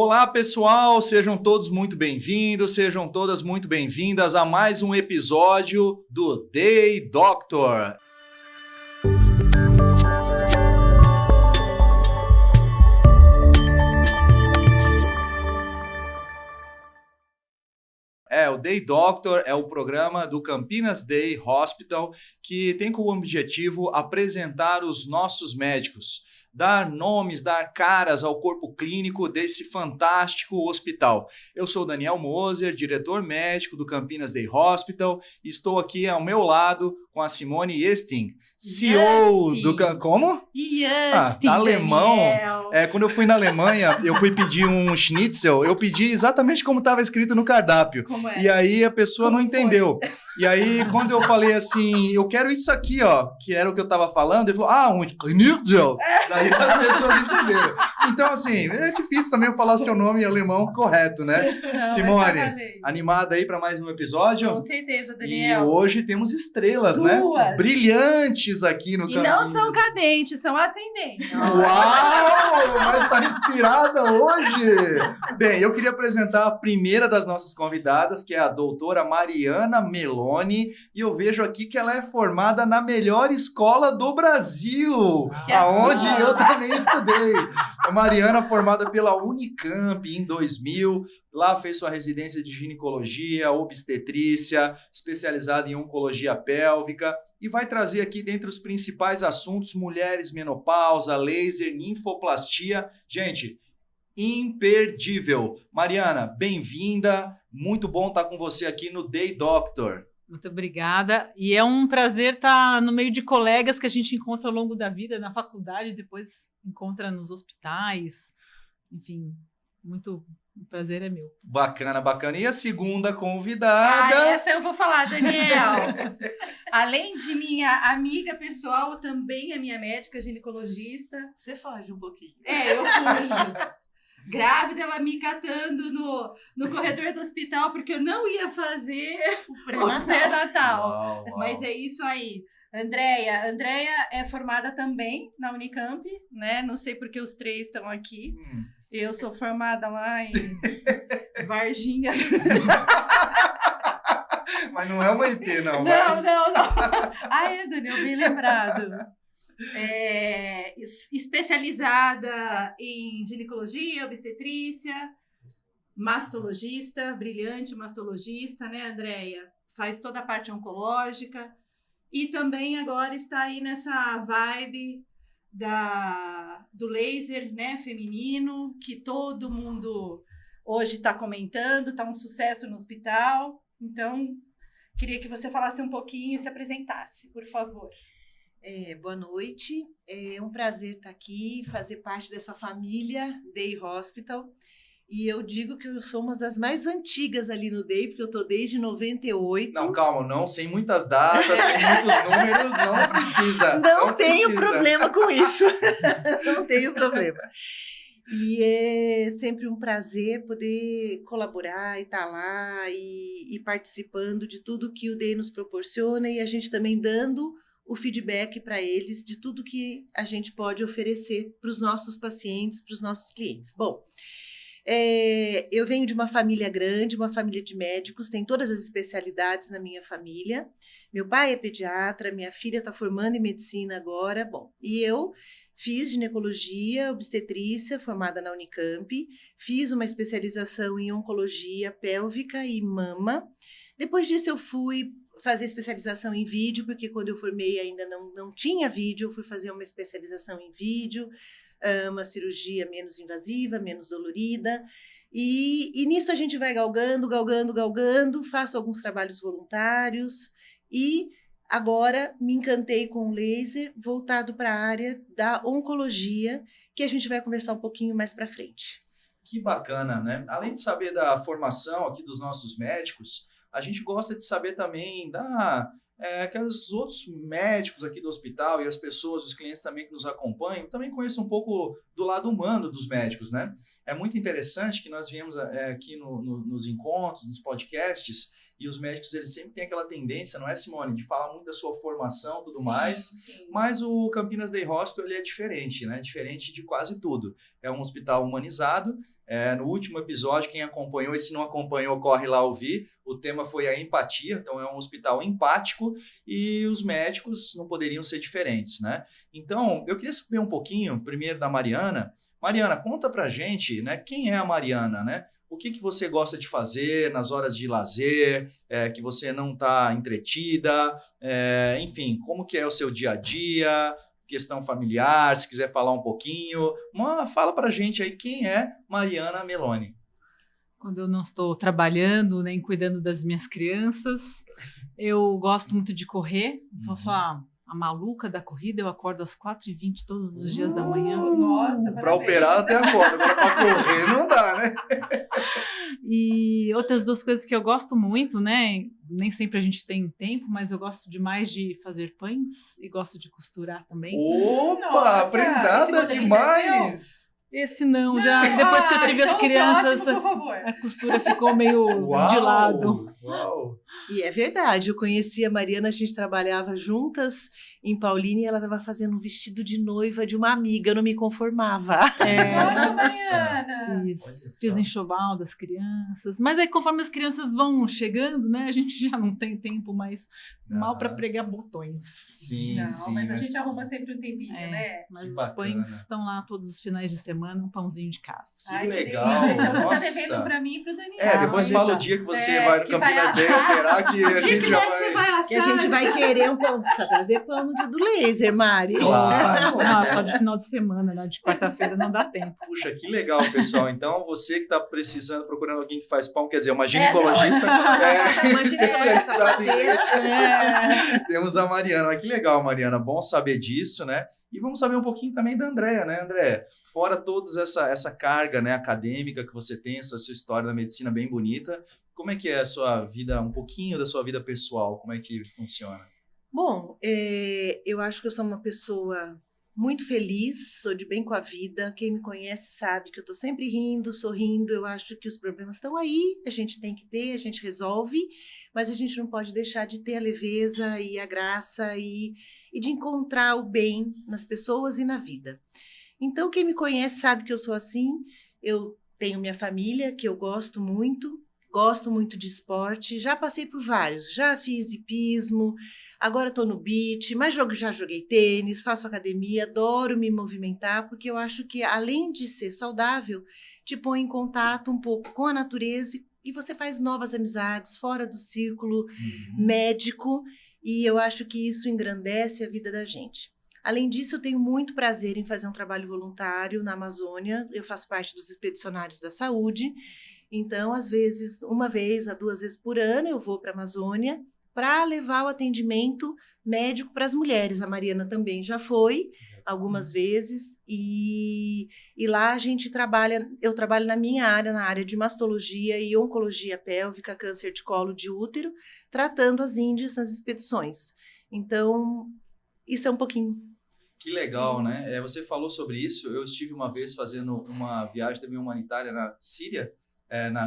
Olá, pessoal, sejam todos muito bem-vindos, sejam todas muito bem-vindas a mais um episódio do Day Doctor. O Day Doctor é o programa do Campinas Day Hospital que tem como objetivo apresentar os nossos médicos, dar nomes, dar caras ao corpo clínico desse fantástico hospital. Eu sou Daniel Moser, diretor médico do Campinas Day Hospital, e estou aqui ao meu lado com a Simone Yesting, CEO do... Como? Yesting, alemão. Daniel. Quando eu fui na Alemanha, eu fui pedir um schnitzel, eu pedi exatamente como estava escrito no cardápio. Como é? E aí a pessoa não entendeu. Foi? E aí, quando eu falei assim, eu quero isso aqui, ó, que era o que eu tava falando, ele falou, um schnitzel. Daí as pessoas entenderam. Então, assim, é difícil também eu falar o seu nome em alemão correto, né? Não, Simone, animada aí para mais um episódio? Com certeza, Daniel. E hoje temos estrelas, Duas. né? Brilhantes aqui no canal. E não são cadentes, são ascendentes. Uau! Mas tá inspirada hoje! Bem, eu queria apresentar a primeira das nossas convidadas, que é a doutora Mariana Meloni, e eu vejo aqui que ela é formada na melhor escola do Brasil, aonde eu também estudei. A Mariana, formada pela Unicamp em 2000, lá fez sua residência de ginecologia, obstetrícia, especializada em oncologia pélvica, e vai trazer aqui dentre os principais assuntos mulheres, menopausa, laser, ninfoplastia. Gente, imperdível. Mariana, bem-vinda. Muito bom estar com você aqui no Day Doctor. Muito obrigada. E é um prazer estar no meio de colegas que a gente encontra ao longo da vida, na faculdade, depois encontra nos hospitais. Enfim, o prazer é meu. Bacana, bacana. E a segunda convidada? Essa eu vou falar, Daniel. Além de minha amiga pessoal, também é minha médica ginecologista. Você foge um pouquinho. Eu fujo. Grávida, ela me catando no corredor do hospital, porque eu não ia fazer o pré-natal. Uau. Mas é isso aí. Andréia é formada também na Unicamp, né? Não sei porque os três estão aqui. Eu sou formada lá em Varginha. Mas não é uma ET, não. Não. Daniel, bem lembrado. Especializada em ginecologia, obstetrícia, mastologista, brilhante mastologista, né, Andréia? Faz toda a parte oncológica e também agora está aí nessa vibe do laser, né, feminino, que todo mundo hoje está comentando, está um sucesso no hospital. Então, queria que você falasse um pouquinho e se apresentasse, por favor. Boa noite, é um prazer estar aqui, fazer parte dessa família Day Hospital, e eu digo que eu sou uma das mais antigas ali no Day, porque eu estou desde 98. Não, calma, não, sem muitas datas, sem muitos números, não precisa. Não tenho problema com isso, não tenho problema. E é sempre um prazer poder colaborar e estar lá e participando de tudo que o Day nos proporciona, e a gente também dando o feedback para eles de tudo que a gente pode oferecer para os nossos pacientes, para os nossos clientes. Bom, eu venho de uma família grande, uma família de médicos, tem todas as especialidades na minha família. Meu pai é pediatra, minha filha está formando em medicina agora. Bom, e eu fiz ginecologia, obstetrícia, formada na Unicamp, fiz uma especialização em oncologia pélvica e mama. Depois disso eu fui fazer especialização em vídeo, porque quando eu formei ainda não tinha vídeo, eu fui fazer uma especialização em vídeo, uma cirurgia menos invasiva, menos dolorida, e nisso a gente vai galgando, faço alguns trabalhos voluntários, e agora me encantei com o laser voltado para a área da oncologia, que a gente vai conversar um pouquinho mais para frente. Que bacana, né? Além de saber da formação aqui dos nossos médicos, a gente gosta de saber também que os outros médicos aqui do hospital e as pessoas, os clientes também que nos acompanham, também conheçam um pouco do lado humano dos médicos, né? É muito interessante que nós viemos aqui nos encontros, nos podcasts, e os médicos eles sempre têm aquela tendência, não é, Simone, de falar muito da sua formação e tudo mais, Sim. mas o Campinas Day Hospital ele é diferente, né? Diferente de quase tudo. É um hospital humanizado. No último episódio, quem acompanhou e se não acompanhou, corre lá ouvir. O tema foi a empatia, então é um hospital empático e os médicos não poderiam ser diferentes, né? Então, eu queria saber um pouquinho, primeiro da Mariana. Mariana, conta pra gente, né, quem é a Mariana, né? O que você gosta de fazer nas horas de lazer, que você não está entretida, enfim, como que é o seu dia a dia, questão familiar, se quiser falar um pouquinho. Fala pra gente aí quem é Mariana Meloni. Quando eu não estou trabalhando, nem cuidando das minhas crianças, eu gosto muito de correr, então sou a maluca da corrida, eu acordo às 4h20 todos os dias da manhã. Nossa, para operar até acordo, agora para correr não dá, né? E outras duas coisas que eu gosto muito, né? Nem sempre a gente tem tempo, mas eu gosto demais de fazer pães e gosto de costurar também. Opa, prendada demais! Esse não, já depois que eu tive então as crianças, próximo, por favor. a costura ficou meio de lado. Uau. E é verdade, eu conheci a Mariana, a gente trabalhava juntas em Paulínia e ela estava fazendo um vestido de noiva de uma amiga, eu não me conformava. Nossa, Mariana! Fiz enxoval das crianças, mas aí conforme as crianças vão chegando, né, a gente já não tem tempo mais mal para pregar botões. Sim, Não, sim. mas a gente arruma sempre um tempinho, né? Mas Que os bacana. pães estão lá todos os finais de semana, um pãozinho de casa. Que legal, delícia. Então nossa. você tá devendo pra mim e pro Daniel. Depois pode fala o deixar. dia que você vai no que vai Campinas Day assar. operar, que a O dia gente que já você vai assar. Que a gente vai querer um pão. Precisa trazer pão no dia do laser, Mari. Claro. Não, só de final de semana, né? De quarta-feira não dá tempo. Puxa, que legal, pessoal. Então, você que está precisando, procurando alguém que faz pão, quer dizer, uma ginecologista Uma ginecologista especializada em parteira. isso. Temos a Mariana. Mas que legal, Mariana. Bom saber disso, né? E vamos saber um pouquinho também da Andréia, né, Andréia? Fora toda essa carga, né, acadêmica que você tem, essa sua história da medicina bem bonita, como é que é a sua vida, um pouquinho da sua vida pessoal? Como é que funciona? Bom, eu acho que eu sou uma pessoa muito feliz, sou de bem com a vida. Quem me conhece sabe que eu estou sempre rindo, sorrindo. Eu acho que os problemas estão aí, a gente tem que ter, a gente resolve, mas a gente não pode deixar de ter a leveza e a graça e de encontrar o bem nas pessoas e na vida. Então, quem me conhece sabe que eu sou assim. Eu tenho minha família, que eu gosto muito de esporte, já passei por vários, já fiz hipismo, agora estou no beach, mas já joguei tênis, faço academia, adoro me movimentar, porque eu acho que além de ser saudável, te põe em contato um pouco com a natureza e você faz novas amizades fora do círculo médico, e eu acho que isso engrandece a vida da gente. Além disso, eu tenho muito prazer em fazer um trabalho voluntário na Amazônia, eu faço parte dos expedicionários da saúde. Então, às vezes, 1 vez a 2 vezes por ano, eu vou para a Amazônia para levar o atendimento médico para as mulheres. A Mariana também já foi algumas vezes. E lá a gente eu trabalho na minha área, na área de mastologia e oncologia pélvica, câncer de colo de útero, tratando as índias nas expedições. Então, isso é um pouquinho. Que legal, né? Você falou sobre isso. Eu estive uma vez fazendo uma viagem também humanitária na Síria,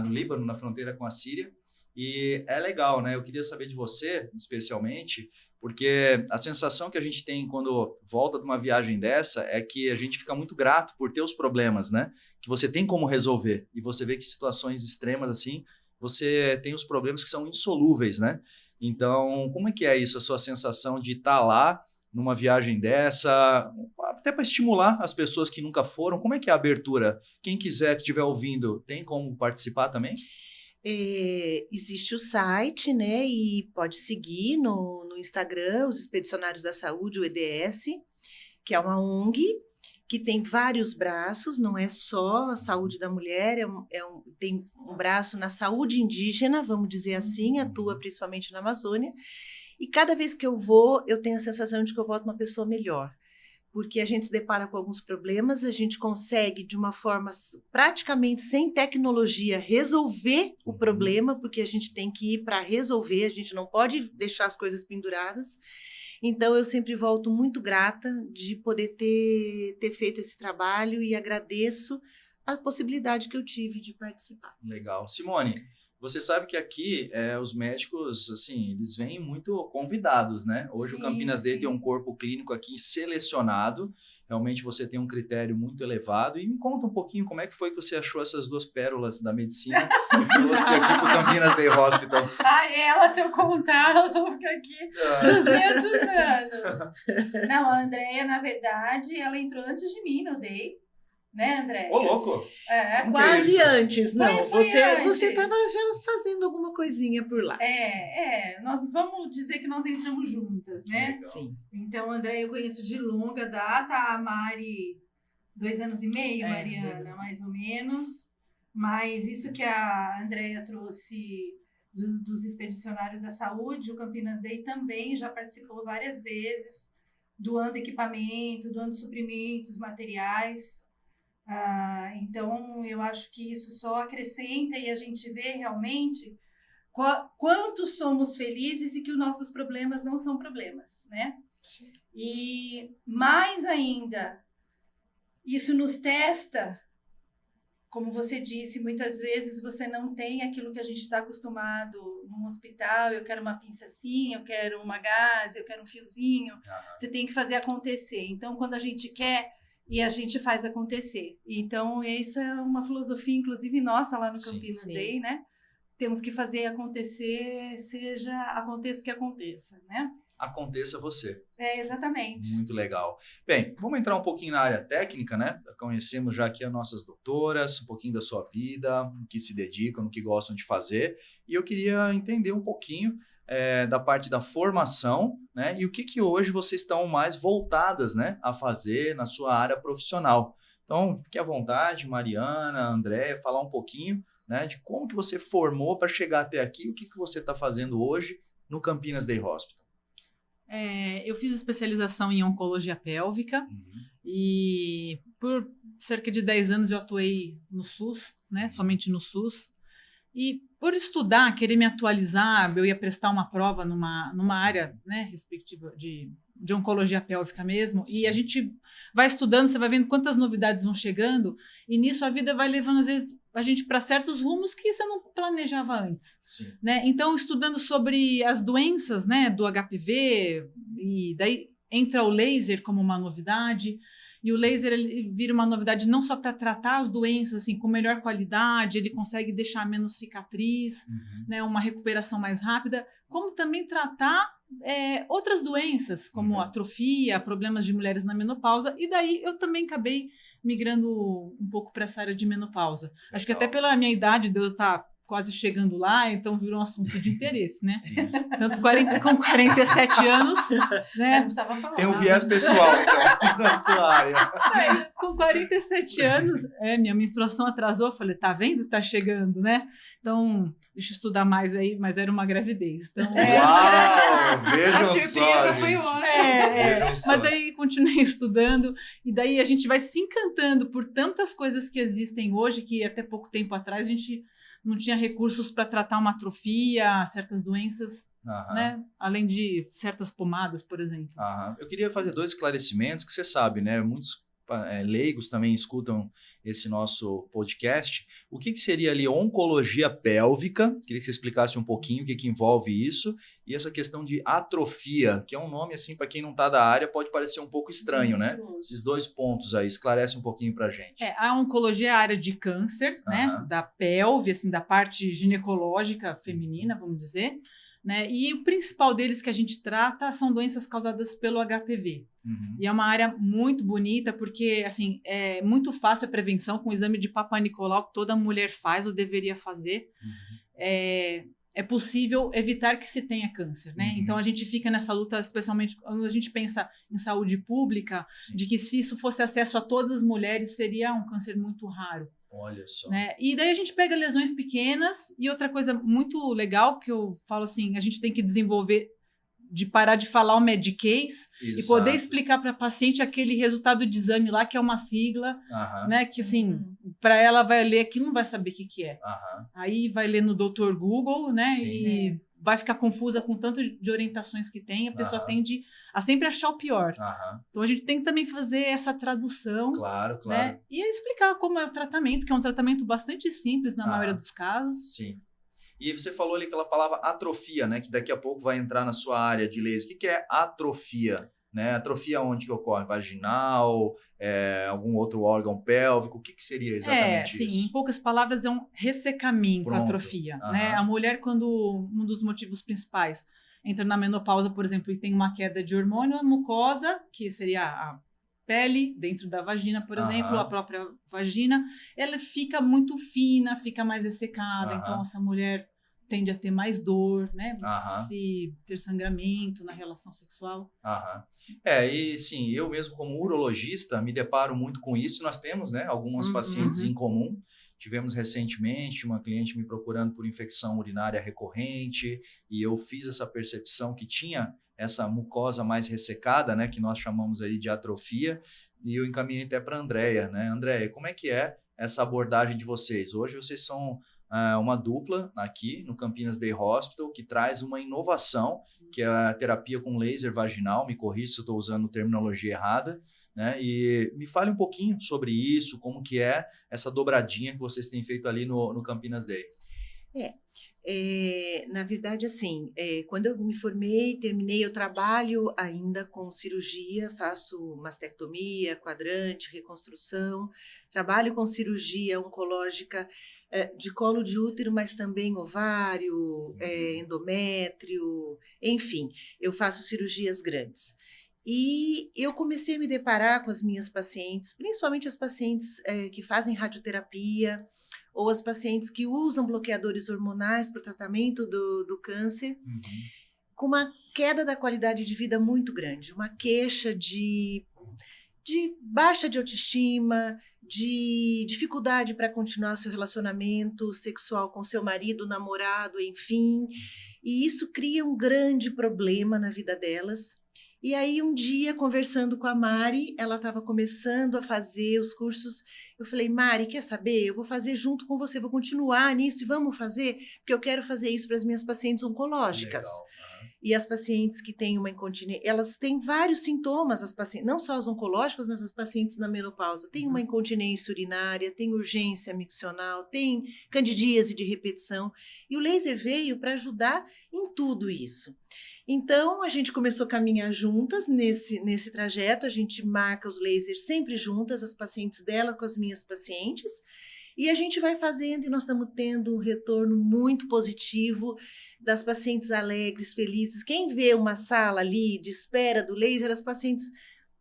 no Líbano, na fronteira com a Síria, e é legal, né? Eu queria saber de você, especialmente, porque a sensação que a gente tem quando volta de uma viagem dessa é que a gente fica muito grato por ter os problemas, né? Que você tem como resolver, e você vê que situações extremas assim, você tem os problemas que são insolúveis, né? Então, como é que é isso, a sua sensação de estar lá numa viagem dessa, até para estimular as pessoas que nunca foram? Como é que é a abertura? Quem quiser, que estiver ouvindo, tem como participar também? Existe o site, né, e pode seguir no Instagram, os Expedicionários da Saúde, o EDS, que é uma ONG, que tem vários braços, não é só a saúde da mulher, tem um braço na saúde indígena, vamos dizer assim, atua principalmente na Amazônia. E cada vez que eu vou, eu tenho a sensação de que eu volto uma pessoa melhor, porque a gente se depara com alguns problemas, a gente consegue, de uma forma praticamente sem tecnologia, resolver o problema, porque a gente tem que ir para resolver, a gente não pode deixar as coisas penduradas. Então, eu sempre volto muito grata de poder ter feito esse trabalho e agradeço a possibilidade que eu tive de participar. Legal. Simone, Você sabe que aqui os médicos, assim, eles vêm muito convidados, né? Hoje o Campinas Day tem um corpo clínico aqui selecionado. Realmente você tem um critério muito elevado. E me conta um pouquinho como é que foi que você achou essas duas pérolas da medicina e trouxe aqui para o Campinas Day Hospital. Ela, se eu contar, elas vão ficar aqui 200 anos. Não, a Andréia, na verdade, ela entrou antes de mim no Day. Né, Andréia? Ô, louco! Quase antes, não. Foi Você antes. estava já fazendo alguma coisinha por lá. Nós vamos dizer que nós entramos juntas, né? Legal. Sim. Então, a Andréia eu conheço de longa data, a Mari 2 anos e meio, Mariana, 2 anos. mais ou menos. Mas isso que a Andréia trouxe dos expedicionários da saúde, o Campinas Day também já participou várias vezes, doando equipamento, doando suprimentos, materiais. Então, eu acho que isso só acrescenta e a gente vê realmente quanto somos felizes e que os nossos problemas não são problemas, né? Sim. E mais ainda, isso nos testa, como você disse, muitas vezes você não tem aquilo que a gente está acostumado num hospital, eu quero uma pinça assim, eu quero uma gaze, eu quero um fiozinho, você tem que fazer acontecer. Então, quando a gente quer, e a gente faz acontecer. Então, isso é uma filosofia, inclusive, nossa lá no Campinas Day, né? Temos que fazer acontecer, aconteça o que aconteça, né? Aconteça você. Exatamente. Muito legal. Bem, vamos entrar um pouquinho na área técnica, né? Conhecemos já aqui as nossas doutoras, um pouquinho da sua vida, no que se dedicam, no que gostam de fazer. E eu queria entender um pouquinho da parte da formação, né? E o que hoje vocês estão mais voltadas, né, a fazer na sua área profissional. Então, fique à vontade, Mariana, Andréia, falar um pouquinho, né, de como que você formou para chegar até aqui, o que você está fazendo hoje no Campinas Day Hospital. Eu fiz especialização em oncologia pélvica e por cerca de 10 anos eu atuei no SUS, né, somente no SUS. E por estudar, querer me atualizar, eu ia prestar uma prova numa área, né, respectiva de oncologia pélvica mesmo. Sim. E a gente vai estudando, você vai vendo quantas novidades vão chegando, e nisso a vida vai levando, às vezes, a gente para certos rumos que você não planejava antes. Sim. Né? Então, estudando sobre as doenças, né, do HPV, e daí entra o laser como uma novidade. E o laser ele vira uma novidade não só para tratar as doenças assim, com melhor qualidade, ele consegue deixar menos cicatriz, né, uma recuperação mais rápida, como também tratar outras doenças, como atrofia, problemas de mulheres na menopausa. E daí eu também acabei migrando um pouco para essa área de menopausa. Legal. Acho que até pela minha idade, de eu estar quase chegando lá, então virou um assunto de interesse, né? Sim. Tanto com 47 anos, né? Não precisava falar. Tem um viés pessoal, então, na sua área. Com 47 anos, minha menstruação atrasou, eu falei, tá vendo? Tá chegando, né? Então, deixa eu estudar mais aí, mas era uma gravidez. Então, Uau! Vejam a surpresa foi ótima. Mas daí continuei estudando, e daí a gente vai se encantando por tantas coisas que existem hoje, que até pouco tempo atrás a gente não tinha recursos para tratar uma atrofia, certas doenças, né? Além de certas pomadas, por exemplo. Eu queria fazer 2 esclarecimentos que você sabe, né? Muitos leigos também escutam esse nosso podcast. O que seria ali oncologia pélvica? Queria que você explicasse um pouquinho o que envolve isso. E essa questão de atrofia, que é um nome, assim, para quem não está da área, pode parecer um pouco estranho, né? Esses 2 pontos aí, esclarece um pouquinho para a gente. A oncologia é a área de câncer, né? Da pelve, assim, da parte ginecológica feminina, vamos dizer. Né? E o principal deles que a gente trata são doenças causadas pelo HPV. E é uma área muito bonita, porque assim, é muito fácil a prevenção com o exame de Papa Nicolau, que toda mulher faz ou deveria fazer. É possível evitar que se tenha câncer, né? Então a gente fica nessa luta, especialmente quando a gente pensa em saúde pública, de que se isso fosse acesso a todas as mulheres, seria um câncer muito raro. Olha só. Né? E daí a gente pega lesões pequenas, e outra coisa muito legal que eu falo assim, a gente tem que desenvolver, de parar de falar o Medicase e poder explicar para a paciente aquele resultado de exame lá, que é uma sigla, né? Que assim, para ela vai ler aqui, não vai saber o que é. Aí vai ler no Dr. Google, né? Sim. E vai ficar confusa com tanto de orientações que tem, a pessoa tende a sempre achar o pior. Então a gente tem que também fazer essa tradução. Claro. Né? E explicar como é o tratamento, que é um tratamento bastante simples na maioria dos casos. Sim. E você falou ali aquela palavra atrofia, né? Que daqui a pouco vai entrar na sua área de laser. O que é atrofia? Né? Atrofia onde que ocorre? Vaginal, algum outro órgão pélvico? O que seria exatamente sim, isso? em poucas palavras, é um ressecamento, Pronto. atrofia. Né? A mulher, quando um dos motivos principais entra na menopausa, por exemplo, e tem uma queda de hormônio, a mucosa, que seria a pele dentro da vagina, por exemplo, a própria vagina, ela fica muito fina, fica mais ressecada, então essa mulher tende a ter mais dor, né? Se ter sangramento na relação sexual. E sim, eu mesmo como urologista me deparo muito com isso. Nós temos, né, algumas pacientes em comum. Tivemos recentemente uma cliente me procurando por infecção urinária recorrente e eu fiz essa percepção que tinha essa mucosa mais ressecada, né, que nós chamamos aí de atrofia, e eu encaminhei até para a Andréia, né? Andréia, como é que é essa abordagem de vocês? Hoje vocês são uma dupla aqui no Campinas Day Hospital que traz uma inovação, que é a terapia com laser vaginal. Me corrija se eu estou usando terminologia errada, né? E me fale um pouquinho sobre isso, como que é essa dobradinha que vocês têm feito ali no Campinas Day. Na verdade, assim, quando eu me formei, terminei, eu trabalho ainda com cirurgia, faço mastectomia, quadrante, reconstrução, trabalho com cirurgia oncológica de colo de útero, mas também ovário, endométrio, enfim, eu faço cirurgias grandes. E eu comecei a me deparar com as minhas pacientes, principalmente as pacientes que fazem radioterapia, ou as pacientes que usam bloqueadores hormonais para o tratamento do câncer, com uma queda da qualidade de vida muito grande, uma queixa de baixa de autoestima, de dificuldade para continuar seu relacionamento sexual com seu marido, namorado, enfim. E isso cria um grande problema na vida delas. E aí, um dia, conversando com a Mari, ela estava começando a fazer os cursos. Eu falei, Mari, quer saber? Eu vou fazer junto com você, vou continuar nisso e vamos fazer, porque eu quero fazer isso para as minhas pacientes oncológicas. E as pacientes que têm uma incontinência, elas têm vários sintomas, as pacientes, não só as oncológicas, mas as pacientes na menopausa. Tem uma incontinência urinária, tem urgência miccional, tem candidíase de repetição. E o laser veio para ajudar em tudo isso. Então, a gente começou a caminhar juntas nesse trajeto, a gente marca os lasers sempre juntas, as pacientes dela com as minhas pacientes, e a gente vai fazendo, e nós estamos tendo um retorno muito positivo das pacientes alegres, felizes. Quem vê uma sala ali de espera do laser, as pacientes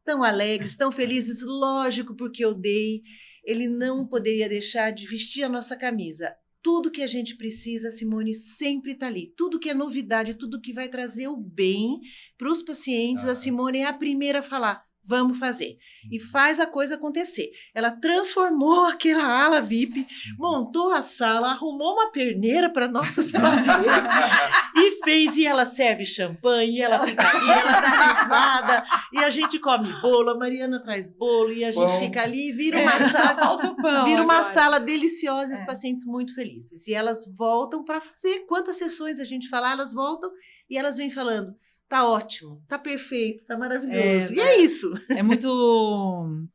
tão alegres, tão felizes, lógico, porque eu dei, ele não poderia deixar de vestir a nossa camisa. Tudo que a gente precisa, Simone, sempre está ali. Tudo que é novidade, tudo que vai trazer o bem para os pacientes, a Simone é a primeira a falar, vamos fazer. E faz a coisa acontecer. Ela transformou aquela ala VIP, montou a sala, arrumou uma perneira para nossas pacientes e fez, e ela serve champanhe, e ela fica ali, ela dá risada, e a gente come bolo, a Mariana traz bolo, e a gente fica ali e vira uma sala, falta o pão vira uma agora. sala deliciosa e as pacientes muito felizes. E elas voltam para fazer. Quantas sessões a gente falar, elas voltam e elas vêm falando, tá ótimo, tá perfeito, tá maravilhoso. E é isso. É muito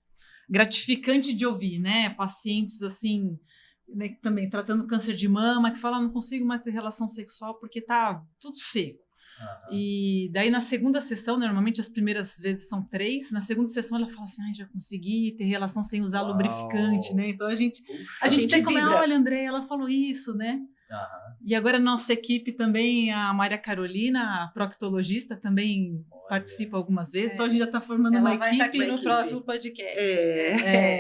gratificante de ouvir, né? Pacientes assim, né, também tratando câncer de mama, que falam, não consigo mais ter relação sexual porque tá tudo seco. E daí na segunda sessão, normalmente as primeiras vezes são 3, na segunda sessão ela fala assim, já consegui ter relação sem usar lubrificante, né? Então a gente tem como, olha, André, ela falou isso, né? E agora a nossa equipe também, a Maria Carolina, a proctologista, também participa algumas vezes, então a gente já está formando ela uma equipe. Ela vai estar aqui no próximo podcast.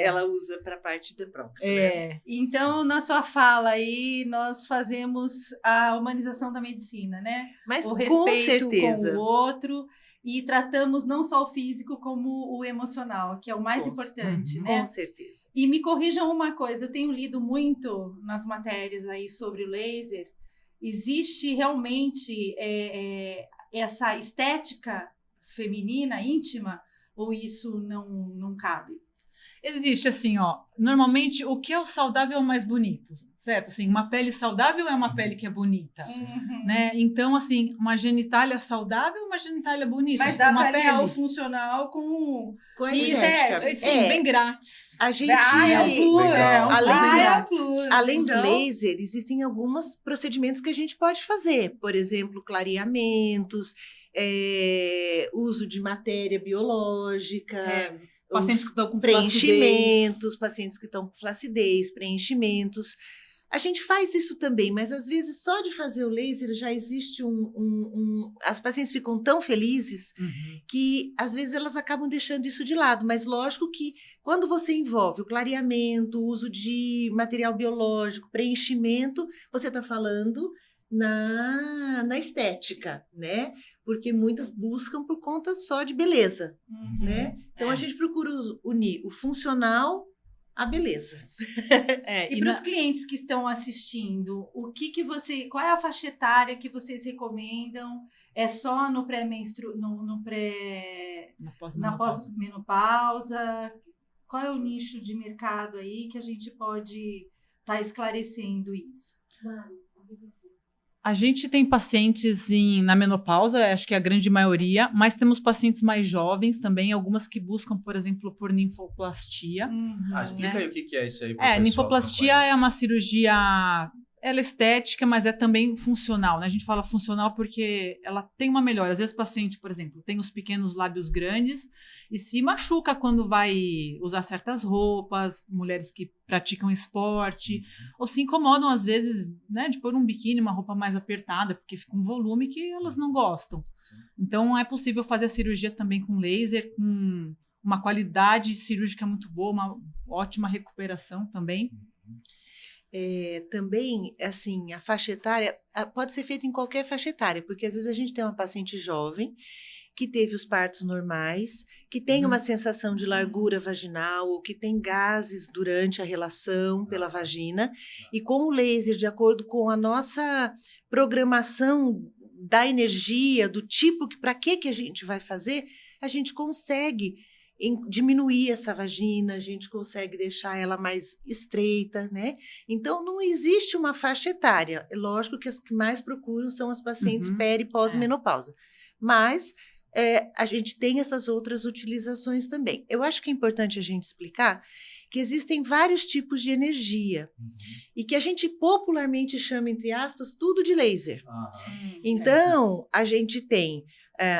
Ela usa para a parte de prócto. Né? Então, na sua fala aí, nós fazemos a humanização da medicina, né? Mas o com respeito certeza. com o outro, e tratamos não só o físico como o emocional, que é o mais importante, né? Com certeza. E me corrijam uma coisa, eu tenho lido muito nas matérias aí sobre o laser, existe realmente essa estética feminina, íntima, ou isso não cabe? Existe assim, ó, normalmente o que é o saudável é o mais bonito, certo? Assim, uma pele saudável é uma pele que é bonita, né? Então, assim, uma genitália saudável é uma genitália bonita. Mas dá uma pra aliar o pele funcional com a estética. Sim, vem grátis. A gente, é um plus. Legal. além do Então, laser, existem alguns procedimentos que a gente pode fazer. Por exemplo, clareamentos, uso de matéria biológica, Pacientes que estão com preenchimentos, pacientes que estão com flacidez, preenchimentos. A gente faz isso também, mas às vezes só de fazer o laser já existe as pacientes ficam tão felizes que às vezes elas acabam deixando isso de lado, mas lógico que quando você envolve o clareamento, o uso de material biológico, preenchimento, você está falando na estética, né? Porque muitas buscam por conta só de beleza, né? Então a gente procura unir o funcional à beleza. E para os clientes que estão assistindo, qual é a faixa etária que vocês recomendam? É só no na pós-menopausa? Qual é o nicho de mercado aí que a gente pode estar esclarecendo isso? A gente tem pacientes na menopausa, acho que é a grande maioria, mas temos pacientes mais jovens também, algumas que buscam, por exemplo, por ninfoplastia. Explica aí o que é isso aí. Ninfoplastia é uma cirurgia, ela é estética, mas é também funcional, né? A gente fala funcional porque ela tem uma melhora. Às vezes o paciente, por exemplo, tem os pequenos lábios grandes e se machuca quando vai usar certas roupas, mulheres que praticam esporte, ou se incomodam às vezes, né, de pôr um biquíni, uma roupa mais apertada, porque fica um volume que elas não gostam. Sim. Então é possível fazer a cirurgia também com laser, com uma qualidade cirúrgica muito boa, uma ótima recuperação também. Também, assim, a faixa etária pode ser feita em qualquer faixa etária, porque às vezes a gente tem uma paciente jovem que teve os partos normais, que tem uma sensação de largura vaginal ou que tem gases durante a relação pela vagina, e com o laser, de acordo com a nossa programação da energia, do tipo, para que a gente vai fazer, a gente consegue diminuir essa vagina, a gente consegue deixar ela mais estreita, né? Então, não existe uma faixa etária. É lógico que as que mais procuram são as pacientes peri e pós-menopausa. Mas a gente tem essas outras utilizações também. Eu acho que é importante a gente explicar que existem vários tipos de energia e que a gente popularmente chama, entre aspas, tudo de laser. Então, a gente tem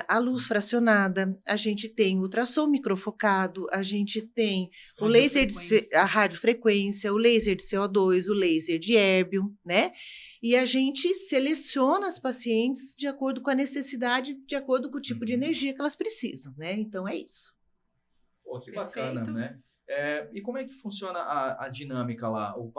a luz fracionada, a gente tem o ultrassom microfocado, a gente tem o laser a radiofrequência, o laser de CO2, o laser de Erbium, né? E a gente seleciona as pacientes de acordo com a necessidade, de acordo com o tipo de energia que elas precisam, né? Então é isso. Pô, que bacana, né? E como é que funciona a dinâmica lá? O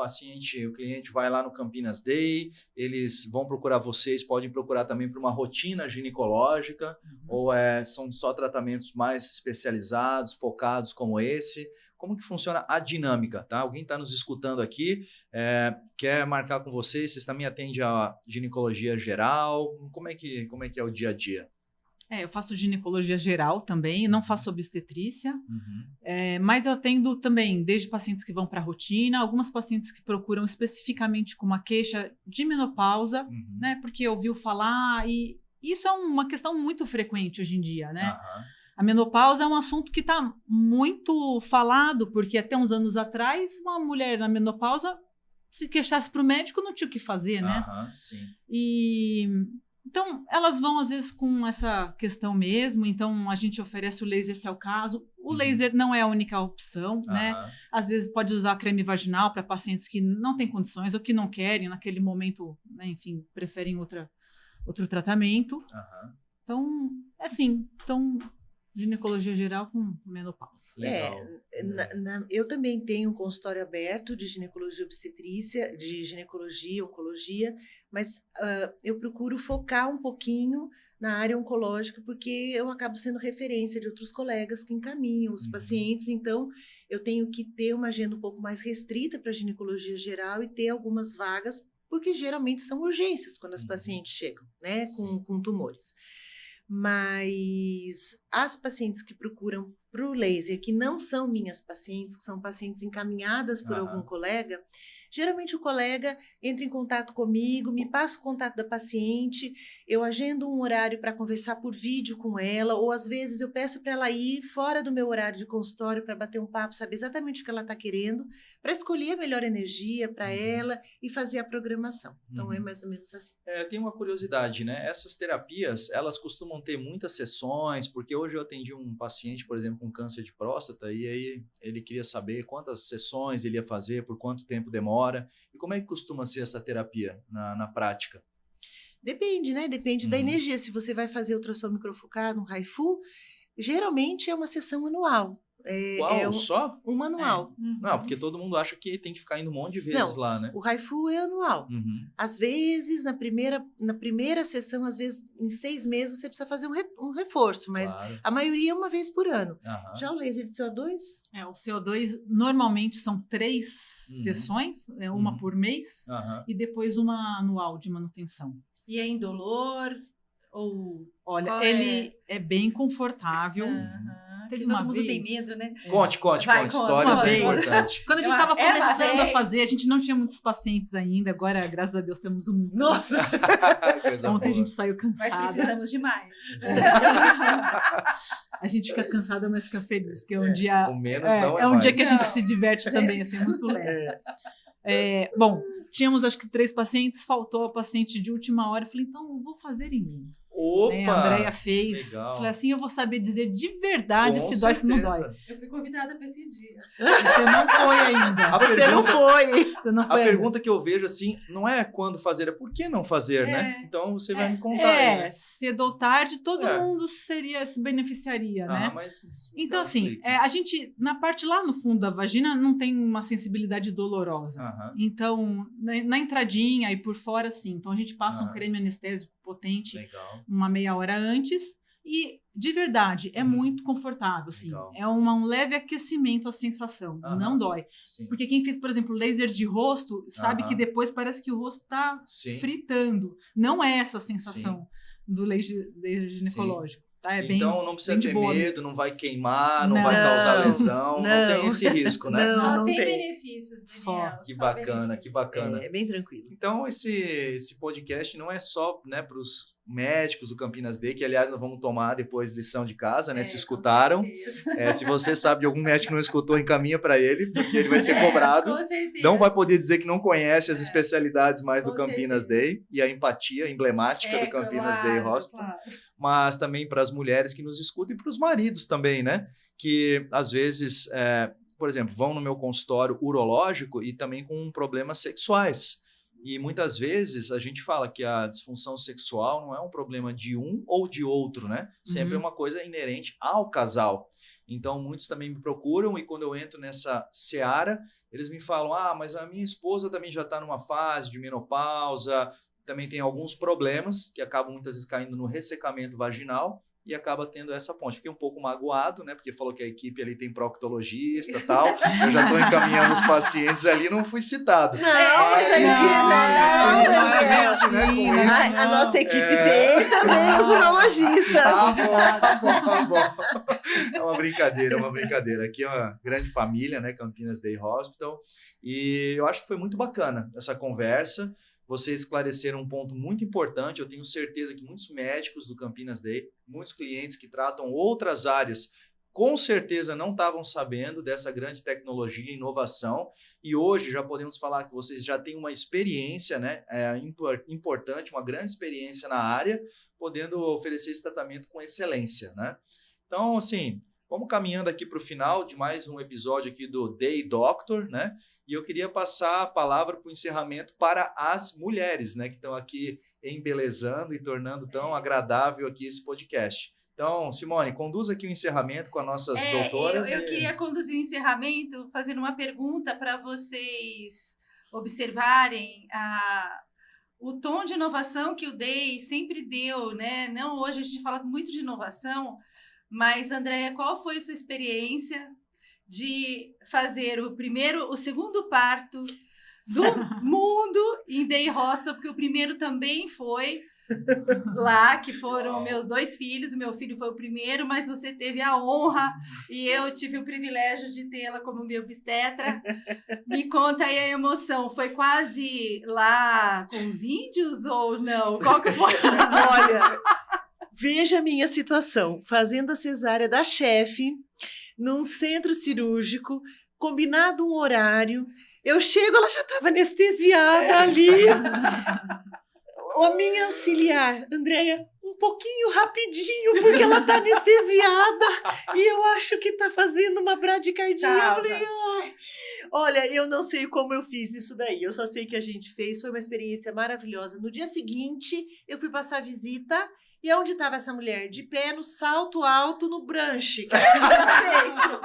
cliente vai lá no Campinas Day, eles vão procurar vocês, podem procurar também para uma rotina ginecológica, ou são só tratamentos mais especializados, focados como esse? Como que funciona a dinâmica, tá? Alguém está nos escutando aqui, quer marcar com vocês também atendem a ginecologia geral? Como é que é o dia a dia? Eu faço ginecologia geral também, não faço obstetrícia, mas eu atendo também desde pacientes que vão para a rotina, algumas pacientes que procuram especificamente com uma queixa de menopausa, né, porque ouviu falar, e isso é uma questão muito frequente hoje em dia, né? A menopausa é um assunto que está muito falado, porque até uns anos atrás, uma mulher na menopausa, se queixasse para o médico, não tinha o que fazer, né? Sim. Então, elas vão, às vezes, com essa questão mesmo. Então, a gente oferece o laser, se é o caso. O laser não é a única opção, né? Às vezes, pode usar creme vaginal para pacientes que não têm condições ou que não querem, naquele momento, né, enfim, preferem outro tratamento. Então, assim, ginecologia geral com menopausa. Legal. Eu também tenho um consultório aberto de ginecologia obstetrícia, de ginecologia, oncologia, mas eu procuro focar um pouquinho na área oncológica, porque eu acabo sendo referência de outros colegas que encaminham os pacientes, então eu tenho que ter uma agenda um pouco mais restrita para ginecologia geral e ter algumas vagas, porque geralmente são urgências quando as pacientes chegam, né, com tumores. Mas as pacientes que procuram para o laser, que não são minhas pacientes, que são pacientes encaminhadas por algum colega, geralmente o colega entra em contato comigo, me passa o contato da paciente, eu agendo um horário para conversar por vídeo com ela, ou às vezes eu peço para ela ir fora do meu horário de consultório para bater um papo, saber exatamente o que ela está querendo, para escolher a melhor energia para ela e fazer a programação. Então é mais ou menos assim. Tem uma curiosidade, né? Essas terapias, elas costumam ter muitas sessões, porque hoje eu atendi um paciente, por exemplo, com câncer de próstata, e aí ele queria saber quantas sessões ele ia fazer, por quanto tempo demora. E como é que costuma ser essa terapia na prática? Depende, né? Depende da energia. Se você vai fazer ultrassom microfocado, um HIFU, geralmente é uma sessão anual. Só? Um anual. Não, porque todo mundo acha que tem que ficar indo um monte de vezes lá, né? O HIFU é anual. Às vezes, na primeira sessão, às vezes, em 6 meses, você precisa fazer um reforço, mas a maioria é uma vez por ano. Já o laser de CO2? O CO2, normalmente, são 3 sessões, uma por mês, e depois uma anual de manutenção. E é indolor? Ou olha, ele é bem confortável. Teve todo uma mundo vez... tem medo, né? Conte. Histórias é importante. Quando a gente estava começando a fazer, a gente não tinha muitos pacientes ainda. Agora, graças a Deus, temos um... Nossa! Ontem a gente saiu cansada. Mas precisamos de mais. A gente fica cansada, mas fica feliz. Porque é um dia... O menos não é um mais. dia que a gente se diverte também, assim, muito leve. Bom, tínhamos acho que 3 pacientes, faltou a paciente de última hora. Eu falei, então eu vou fazer em mim. Opa! A Andrea fez. Legal. Falei assim, eu vou saber dizer de verdade Com se dói, se não dói. Eu fui convidada para esse dia. Você não foi ainda. Você não foi A pergunta que eu vejo assim, não é quando fazer, é por que não fazer, né? Então você vai me contar. Né? Cedo ou tarde, todo mundo se beneficiaria, né? Mas então, assim, a gente, na parte lá no fundo da vagina, não tem uma sensibilidade dolorosa. Então, na entradinha e por fora, sim. Então, a gente passa um creme anestésico potente. Legal. Uma meia hora antes e, de verdade, é muito confortável, sim. É um leve aquecimento a sensação, não dói. Sim. Porque quem fez, por exemplo, laser de rosto, sabe que depois parece que o rosto está fritando. Não é essa a sensação do laser ginecológico. Tá? Então não precisa ter medo, não vai queimar, não Não. vai causar lesão, não tem esse risco, né? Só tem tem. benefícios, Daniel. Que só bacana, que benefícios. bacana. É bem tranquilo. Então, esse podcast não é só, né, para os médicos do Campinas Day, que, aliás, nós vamos tomar depois lição de casa, né? Se escutaram. Se você sabe de algum médico que não escutou, encaminha para ele, porque ele vai ser cobrado. Com certeza. Não vai poder dizer que não conhece as especialidades mais do Com Campinas Day e a empatia emblemática do Campinas Day Hospital. Claro. Mas também para as mulheres que nos escutam e para os maridos também, né? Que, às vezes, por exemplo, vão no meu consultório urológico e também com problemas sexuais. E muitas vezes a gente fala que a disfunção sexual não é um problema de um ou de outro, né? Sempre é uma coisa inerente ao casal. Então, muitos também me procuram e quando eu entro nessa seara, eles me falam, mas a minha esposa também já está numa fase de menopausa, também tem alguns problemas que acabam muitas vezes caindo no ressecamento vaginal e acaba tendo essa ponte. Fiquei um pouco magoado, né? Porque falou que a equipe ali tem proctologista e tal. Eu já estou encaminhando os pacientes ali, não fui citado. Mas aí a nossa equipe tem também os urologistas. Tá bom. É uma brincadeira. Aqui é uma grande família, né? Campinas Day Hospital. E eu acho que foi muito bacana essa conversa. Vocês esclareceram um ponto muito importante. Eu tenho certeza que muitos médicos do Campinas Day, muitos clientes que tratam outras áreas, com certeza não estavam sabendo dessa grande tecnologia e inovação. E hoje já podemos falar que vocês já têm uma experiência, né, importante, uma grande experiência na área, podendo oferecer esse tratamento com excelência, né? Então, assim, vamos caminhando aqui para o final de mais um episódio aqui do Day Doctor, né? E eu queria passar a palavra para o encerramento para as mulheres, né? Que estão aqui embelezando e tornando tão agradável aqui esse podcast. Então, Simone, conduza aqui o encerramento com as nossas doutoras. Eu queria conduzir o encerramento fazendo uma pergunta para vocês observarem o tom de inovação que o Day sempre deu, né? Não, hoje a gente fala muito de inovação, mas, Andréia, qual foi a sua experiência de fazer o segundo parto do mundo em Day Hospital, porque o primeiro também foi lá, que foram meus 2 filhos. O meu filho foi o primeiro, mas você teve a honra e eu tive o privilégio de tê-la como minha obstetra. Me conta aí a emoção. Foi quase lá com os índios ou não? Qual que foi? Olha, veja a minha situação. Fazendo a cesárea da chefe, num centro cirúrgico, combinado um horário. Eu chego, ela já estava anestesiada ali. A minha auxiliar, Andréia, um pouquinho rapidinho, porque ela tá anestesiada e eu acho que tá fazendo uma bradicardia. Eu falei, ai. Olha, eu não sei como eu fiz isso daí, eu só sei que a gente fez, foi uma experiência maravilhosa. No dia seguinte, eu fui passar visita e onde estava essa mulher? De pé no salto alto no brunch, que ela tinha feito.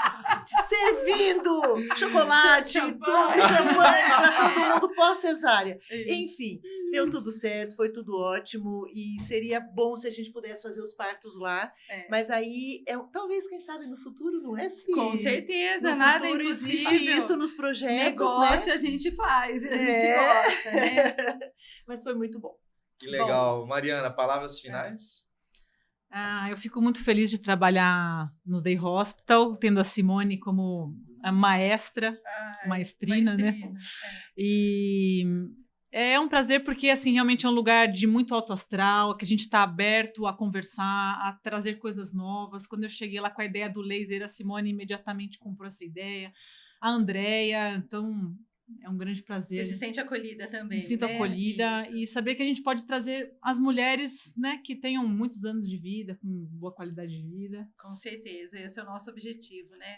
Servindo chocolate, tudo, champanhe para todo mundo pós-cesárea. Enfim, deu tudo certo, foi tudo ótimo e seria bom se a gente pudesse fazer os partos lá. Mas aí, talvez, quem sabe, no futuro, não é? Se com certeza, no nada futuro impossível. Existe isso nos projetos, negócio, né? a gente faz, a gente gosta, né? Mas foi muito bom. Que legal. Mariana, palavras finais? Eu fico muito feliz de trabalhar no Day Hospital, tendo a Simone como a maestrina, né? E é um prazer porque, assim, realmente é um lugar de muito alto astral, que a gente está aberto a conversar, a trazer coisas novas. Quando eu cheguei lá com a ideia do laser, a Simone imediatamente comprou essa ideia, a Andréia, então... É um grande prazer. Você se sente acolhida também. Me sinto acolhida e saber que a gente pode trazer as mulheres, né, que tenham muitos anos de vida, com boa qualidade de vida. Com certeza, esse é o nosso objetivo, né?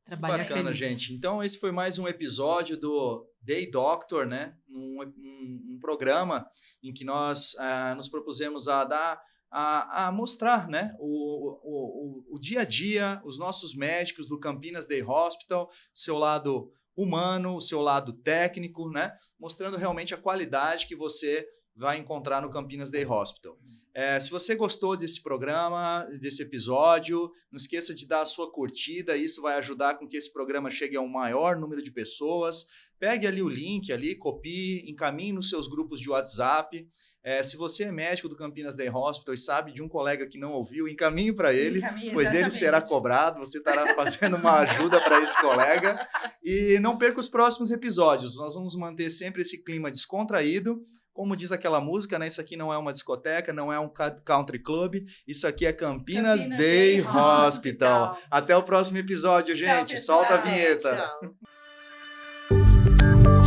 Trabalhar bacana, feliz. gente. Então, esse foi mais um episódio do Day Doctor, né? Um programa em que nós nos propusemos a mostrar, né, o dia a dia, os nossos médicos do Campinas Day Hospital, seu lado humano, o seu lado técnico, né? Mostrando realmente a qualidade que você vai encontrar no Campinas Day Hospital. Se você gostou desse programa, desse episódio, não esqueça de dar a sua curtida, isso vai ajudar com que esse programa chegue a um maior número de pessoas. Pegue ali o link, copie, encaminhe nos seus grupos de WhatsApp. Se você é médico do Campinas Day Hospital e sabe de um colega que não ouviu, encaminhe para ele, pois ele será cobrado, você estará fazendo uma ajuda para esse colega. E não perca os próximos episódios, nós vamos manter sempre esse clima descontraído. Como diz aquela música, né? Isso aqui não é uma discoteca, não é um country club, isso aqui é Campinas Day Hospital. Até o próximo episódio, gente. Tchau, solta a vinheta. Tchau.